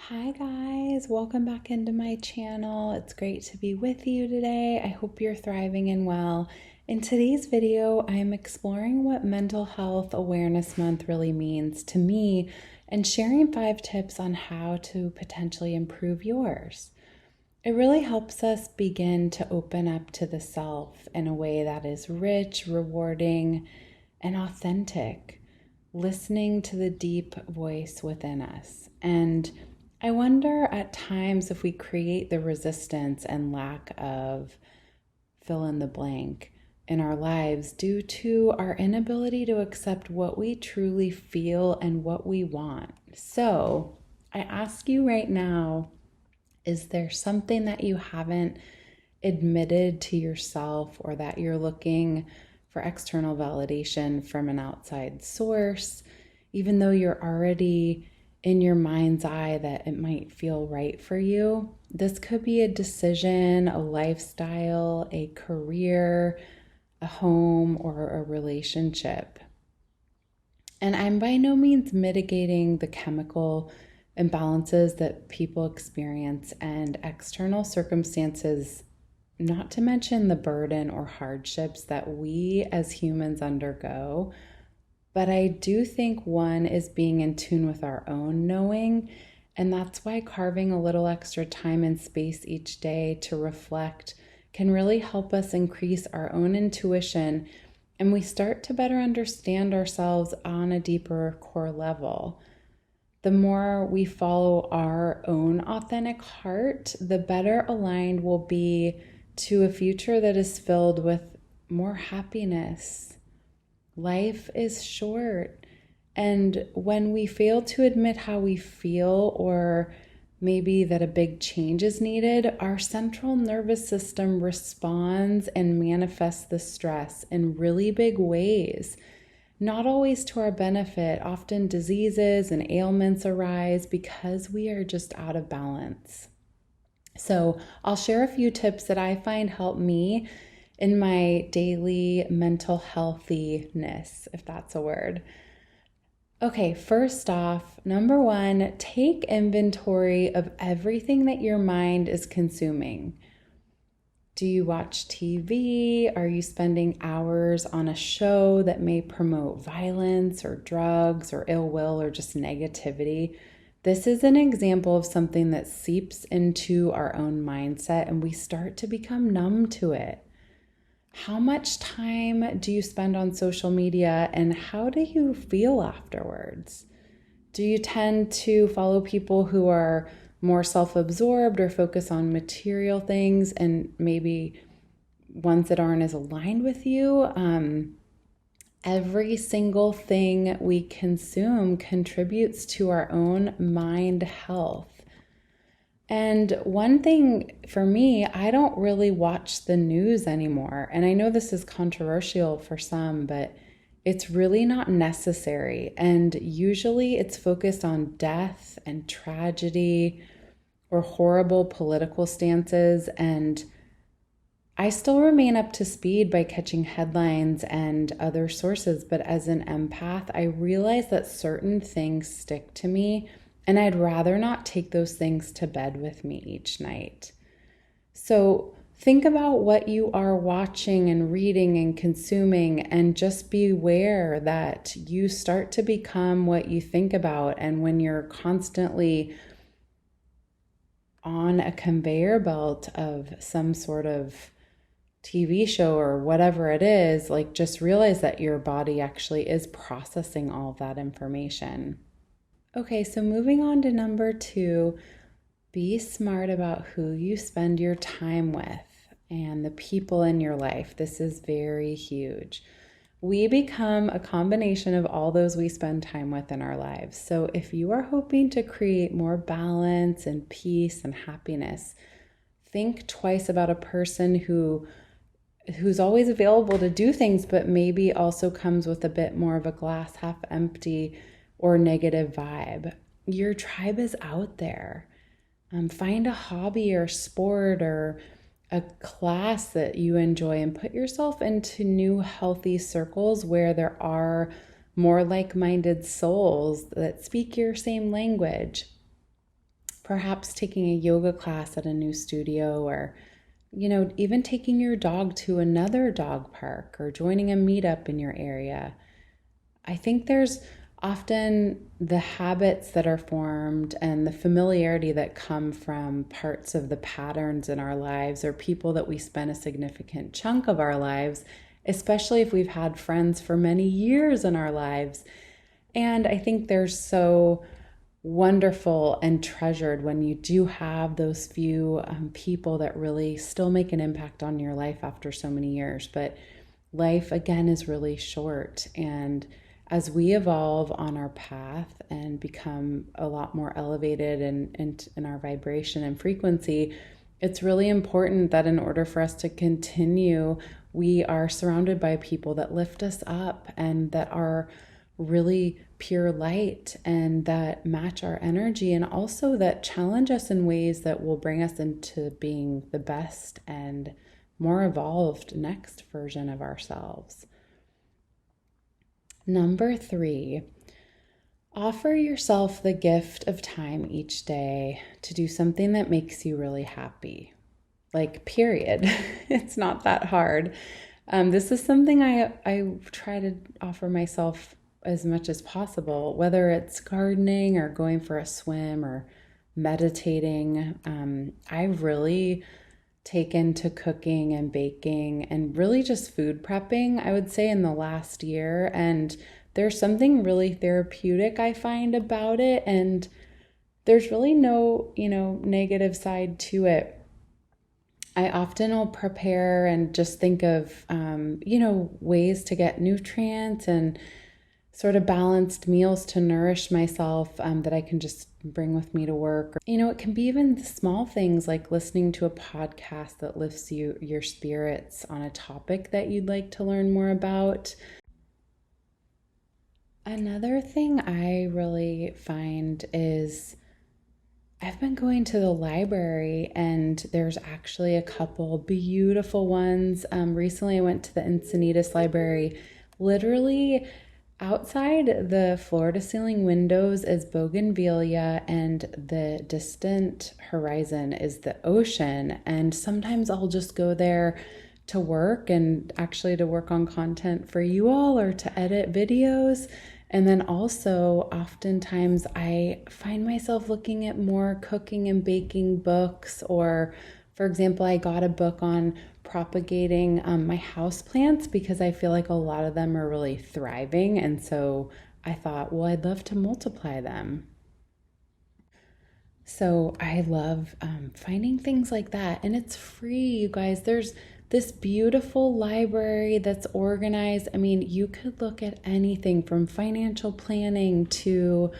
Hi guys, welcome back into my channel. It's great to be with you today. I hope you're thriving and well. In today's video, I'm exploring what Mental Health Awareness Month really means to me and sharing 5 tips on how to potentially improve yours. It really helps us begin to open up to the self in a way that is rich, rewarding, and authentic, listening to the deep voice within us. And I wonder at times if we create the resistance and lack of fill in the blank in our lives due to our inability to accept what we truly feel and what we want. So I ask you right now, is there something that you haven't admitted to yourself or that you're looking for external validation from an outside source, even though you're already in your mind's eye that it might feel right for you? This could be a decision, a lifestyle, a career, a home, or a relationship. And I'm by no means mitigating the chemical imbalances that people experience and external circumstances, not to mention the burden or hardships that we as humans undergo. But I do think one is being in tune with our own knowing, and that's why carving a little extra time and space each day to reflect can really help us increase our own intuition, and we start to better understand ourselves on a deeper core level. The more we follow our own authentic heart, the better aligned we'll be to a future that is filled with more happiness. Life is short, and when we fail to admit how we feel, or maybe that a big change is needed, our central nervous system responds and manifests the stress in really big ways. Not always to our benefit. Often diseases and ailments arise because we are just out of balance. So I'll share a few tips that I find help me in my daily mental healthiness, if that's a word. Okay, first off, number 1, take inventory of everything that your mind is consuming. Do you watch TV? Are you spending hours on a show that may promote violence or drugs or ill will or just negativity? This is an example of something that seeps into our own mindset and we start to become numb to it. How much time do you spend on social media and how do you feel afterwards? Do you tend to follow people who are more self-absorbed or focus on material things and maybe ones that aren't as aligned with you? Every single thing we consume contributes to our own mind health. And one thing for me, I don't really watch the news anymore. And I know this is controversial for some, but it's really not necessary. And usually it's focused on death and tragedy or horrible political stances. And I still remain up to speed by catching headlines and other sources. But as an empath, I realize that certain things stick to me, and I'd rather not take those things to bed with me each night. So think about what you are watching and reading and consuming, and just beware that you start to become what you think about. And when you're constantly on a conveyor belt of some sort of TV show or whatever it is, like, just realize that your body actually is processing all of that information. Okay, so moving on to number 2, be smart about who you spend your time with and the people in your life. This is very huge. We become a combination of all those we spend time with in our lives. So if you are hoping to create more balance and peace and happiness, think twice about a person who's always available to do things, but maybe also comes with a bit more of a glass half empty or negative vibe. Your tribe is out there. Find a hobby or sport or a class that you enjoy and put yourself into new healthy circles where there are more like-minded souls that speak your same language. perhaps taking a yoga class at a new studio, or even taking your dog to another dog park or joining a meetup in your area. I think there's often the habits that are formed and the familiarity that come from parts of the patterns in our lives or people that we spend a significant chunk of our lives, especially if we've had friends for many years in our lives. And I think they're so wonderful and treasured when you do have those few people that really still make an impact on your life after so many years. But life, again, is really short. And as we evolve on our path and become a lot more elevated in our vibration and frequency, it's really important that in order for us to continue, we are surrounded by people that lift us up and that are really pure light and that match our energy, and also that challenge us in ways that will bring us into being the best and more evolved next version of ourselves. Number 3, offer yourself the gift of time each day to do something that makes you really happy. Like, period. It's not that hard. This is something I try to offer myself as much as possible, whether it's gardening or going for a swim or meditating. I've really taken to cooking and baking and really just food prepping, I would say, in the last year. And there's something really therapeutic I find about it. And there's really no, negative side to it. I often will prepare and just think of, ways to get nutrients and sort of balanced meals to nourish myself that I can just bring with me to work. It can be even the small things like listening to a podcast that lifts your spirits on a topic that you'd like to learn more about. Another thing I really find is I've been going to the library, and there's actually a couple beautiful ones. Recently I went to the Encinitas Library. Literally outside the floor-to-ceiling windows is bougainvillea, and the distant horizon is the ocean. And sometimes I'll just go there to work, and actually to work on content for you all or to edit videos. And then also oftentimes I find myself looking at more cooking and baking books, or for example, I got a book on propagating my houseplants because I feel like a lot of them are really thriving. And so I thought, well, I'd love to multiply them. So I love finding things like that. And it's free, you guys. There's this beautiful library that's organized. I mean, you could look at anything from financial planning to,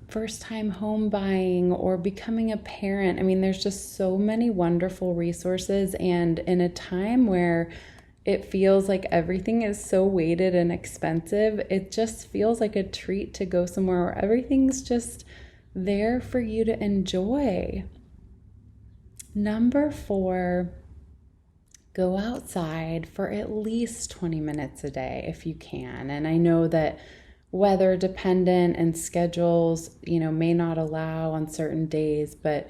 first-time home buying or becoming a parent. I mean, there's just so many wonderful resources. And in a time where it feels like everything is so weighted and expensive, it just feels like a treat to go somewhere where everything's just there for you to enjoy. Number 4, go outside for at least 20 minutes a day if you can. And I know that weather dependent and schedules, may not allow on certain days, but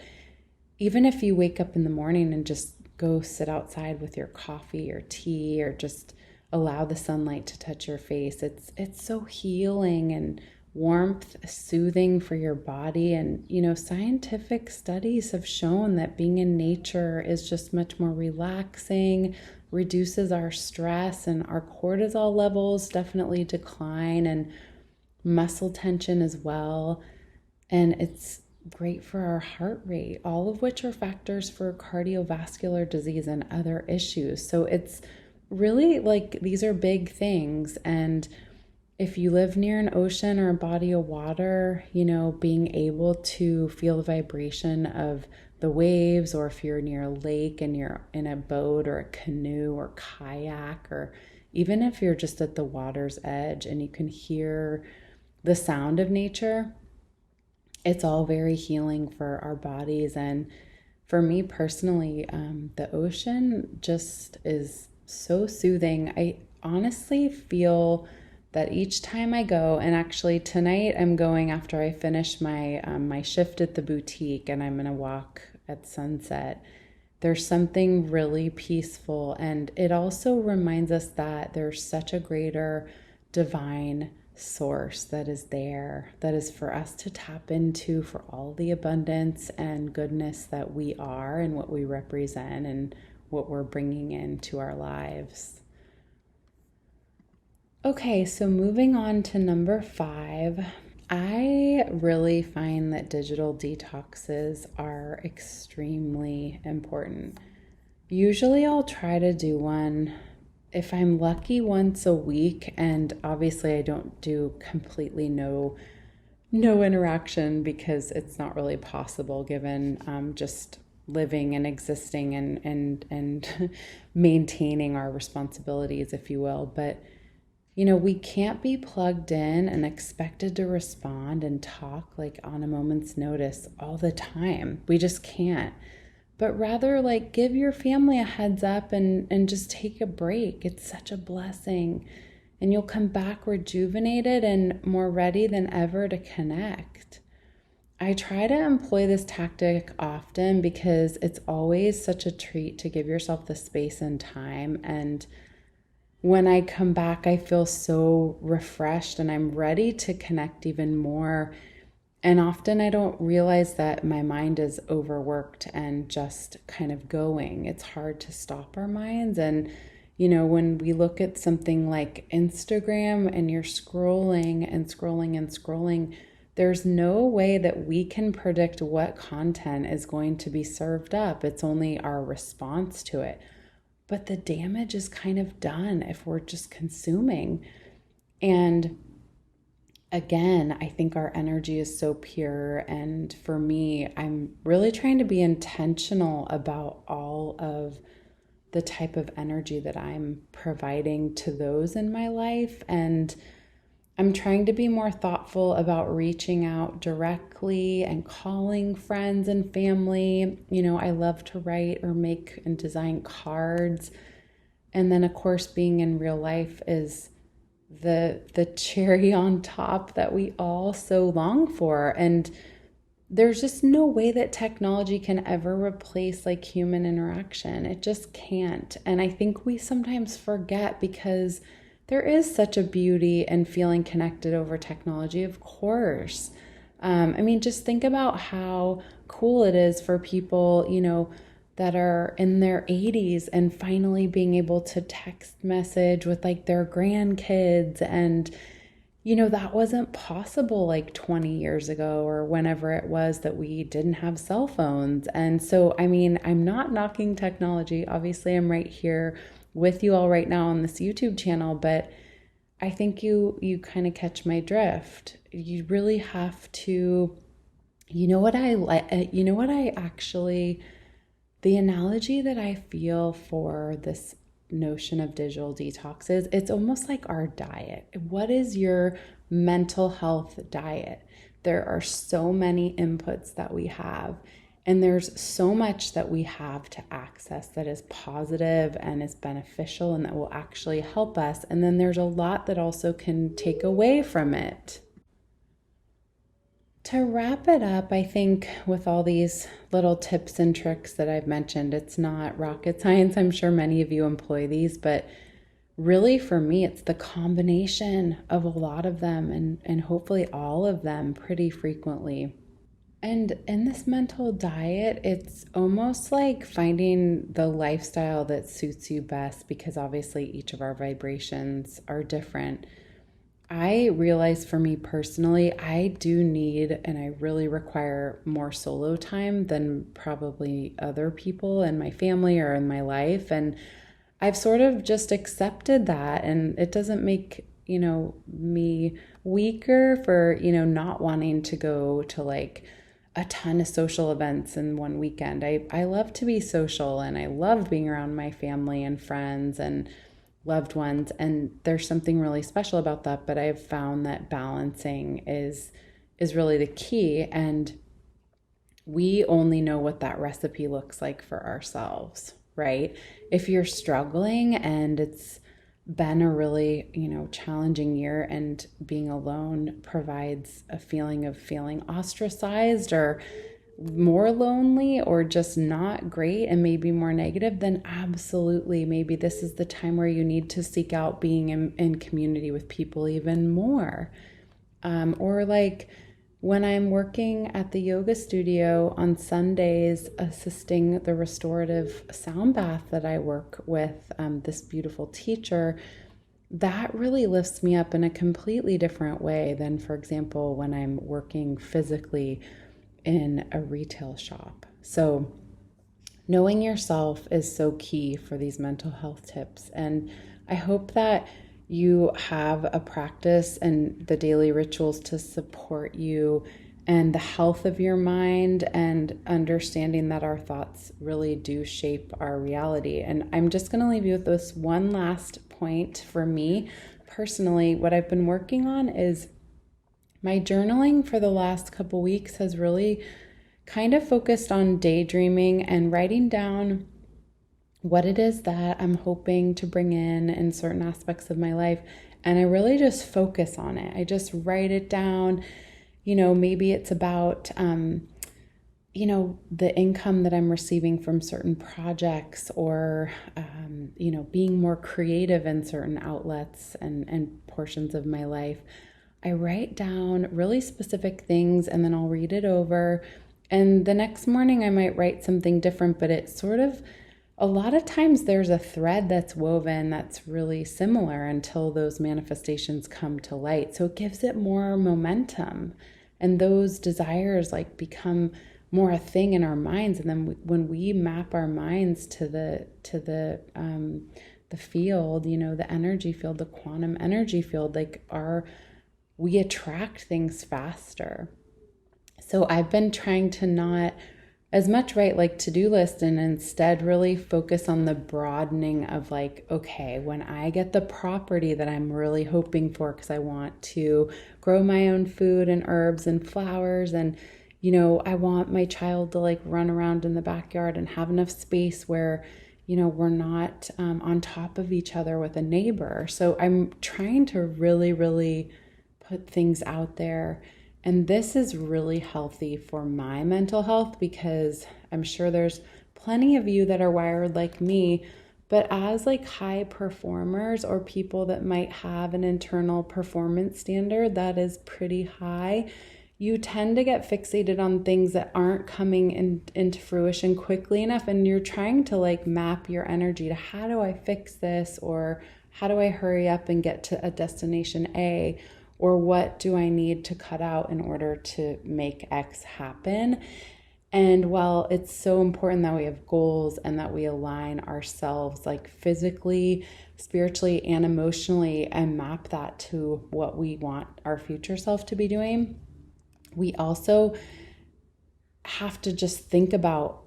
even if you wake up in the morning and just go sit outside with your coffee or tea, or just allow the sunlight to touch your face, it's so healing and warmth, soothing for your body. And, scientific studies have shown that being in nature is just much more relaxing, reduces our stress, and our cortisol levels definitely decline, and muscle tension as well. And it's great for our heart rate, all of which are factors for cardiovascular disease and other issues. So it's really like these are big things. And if you live near an ocean or a body of water, being able to feel the vibration of the waves, or if you're near a lake and you're in a boat or a canoe or kayak, or even if you're just at the water's edge and you can hear the sound of nature, it's all very healing for our bodies. And for me personally, the ocean just is so soothing. I honestly feel that each time I go, and actually tonight I'm going after I finish my shift at the boutique, and I'm gonna walk at sunset. There's something really peaceful, and it also reminds us that there's such a greater divine source that is there, that is for us to tap into for all the abundance and goodness that we are and what we represent and what we're bringing into our lives. Okay, so moving on to number 5, I really find that digital detoxes are extremely important. Usually I'll try to do one, if I'm lucky, once a week, and obviously I don't do completely no interaction because it's not really possible given just living and existing and maintaining our responsibilities, if you will. But we can't be plugged in and expected to respond and talk like on a moment's notice all the time. We just can't. But rather, like, give your family a heads up and just take a break. It's such a blessing. And you'll come back rejuvenated and more ready than ever to connect. I try to employ this tactic often because it's always such a treat to give yourself the space and time. And when I come back, I feel so refreshed and I'm ready to connect even more. And often I don't realize that my mind is overworked and just kind of going. It's hard to stop our minds. And, when we look at something like Instagram and you're scrolling and scrolling and scrolling, there's no way that we can predict what content is going to be served up. It's only our response to it. But the damage is kind of done if we're just consuming. And again, I think our energy is so pure. And for me, I'm really trying to be intentional about all of the type of energy that I'm providing to those in my life. And I'm trying to be more thoughtful about reaching out directly and calling friends and family. I love to write or make and design cards. And then, of course, being in real life is the cherry on top that we all so long for. And there's just no way that technology can ever replace like human interaction. It just can't. And I think we sometimes forget because there is such a beauty in feeling connected over technology, of course. Just think about how cool it is for people, that are in their 80s and finally being able to text message with like their grandkids. And, that wasn't possible like 20 years ago or whenever it was that we didn't have cell phones. And so, I'm not knocking technology. Obviously, I'm right here with you all right now on this YouTube channel, but I think you kind of catch my drift. You really have to, the analogy that I feel for this notion of digital detoxes, it's almost like our diet. What is your mental health diet? There are so many inputs that we have. And there's so much that we have to access that is positive and is beneficial and that will actually help us. And then there's a lot that also can take away from it. To wrap it up, I think with all these little tips and tricks that I've mentioned, it's not rocket science. I'm sure many of you employ these, but really for me, it's the combination of a lot of them and hopefully all of them pretty frequently. And in this mental diet, it's almost like finding the lifestyle that suits you best because obviously each of our vibrations are different. I realize for me personally, I do need and I really require more solo time than probably other people in my family or in my life. And I've sort of just accepted that. And it doesn't make, me weaker for, not wanting to go to like a ton of social events in one weekend. I love to be social and I love being around my family and friends and loved ones. And there's something really special about that. But I've found that balancing is really the key. And we only know what that recipe looks like for ourselves, right? If you're struggling and it's been a really, challenging year, and being alone provides a feeling of feeling ostracized or more lonely or just not great and maybe more negative, then absolutely, maybe this is the time where you need to seek out being in community with people even more. Or like when I'm working at the yoga studio on Sundays, assisting the restorative sound bath that I work with, this beautiful teacher, that really lifts me up in a completely different way than, for example, when I'm working physically in a retail shop. So knowing yourself is so key for these mental health tips. And I hope that you have a practice and the daily rituals to support you and the health of your mind, and understanding that our thoughts really do shape our reality. And I'm just going to leave you with this one last point. For me personally, what I've been working on is my journaling for the last couple weeks has really kind of focused on daydreaming and writing down what it is that I'm hoping to bring in certain aspects of my life. And I really just focus on it. I just write it down. Maybe it's about, the income that I'm receiving from certain projects, or, being more creative in certain outlets and portions of my life. I write down really specific things, and then I'll read it over. And the next morning I might write something different, but it's sort of, a lot of times there's a thread that's woven that's really similar until those manifestations come to light. So it gives it more momentum, and those desires like become more a thing in our minds. And then when we map our minds to the field, the energy field, the quantum energy field, we attract things faster. So I've been trying to not as much write like to-do list, and instead really focus on the broadening of okay, when I get the property that I'm really hoping for, because I want to grow my own food and herbs and flowers, and I want my child to run around in the backyard and have enough space where we're not on top of each other with a neighbor. So I'm trying to really, really put things out there. And this is really healthy for my mental health, because I'm sure there's plenty of you that are wired like me, but as high performers, or people that might have an internal performance standard that is pretty high, you tend to get fixated on things that aren't coming into fruition quickly enough. And you're trying to map your energy to, how do I fix this? Or how do I hurry up and get to a destination A? Or what do I need to cut out in order to make X happen? And while it's so important that we have goals and that we align ourselves physically, spiritually, and emotionally, and map that to what we want our future self to be doing, we also have to just think about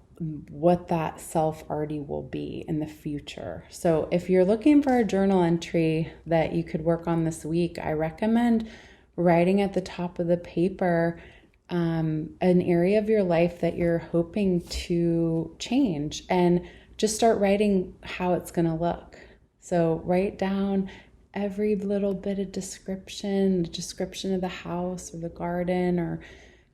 what that self already will be in the future. So if you're looking for a journal entry that you could work on this week, I recommend writing at the top of the paper an area of your life that you're hoping to change, and just start writing how it's going to look. So write down every little bit of description, the description of the house or the garden, or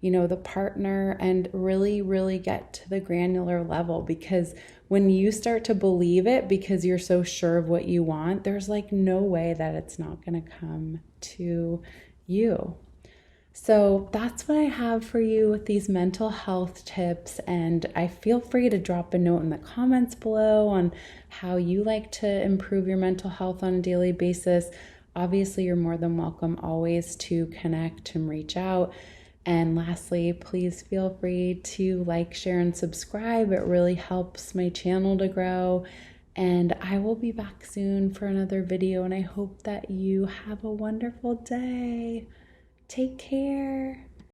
the partner, and really, really get to the granular level. Because when you start to believe it, because you're so sure of what you want, there's no way that it's not going to come to you. So that's what I have for you with these mental health tips. And I feel free to drop a note in the comments below on how you like to improve your mental health on a daily basis. Obviously, you're more than welcome always to connect and reach out. And lastly, please feel free to share, and subscribe. It really helps my channel to grow. And I will be back soon for another video, and I hope that you have a wonderful day. Take care.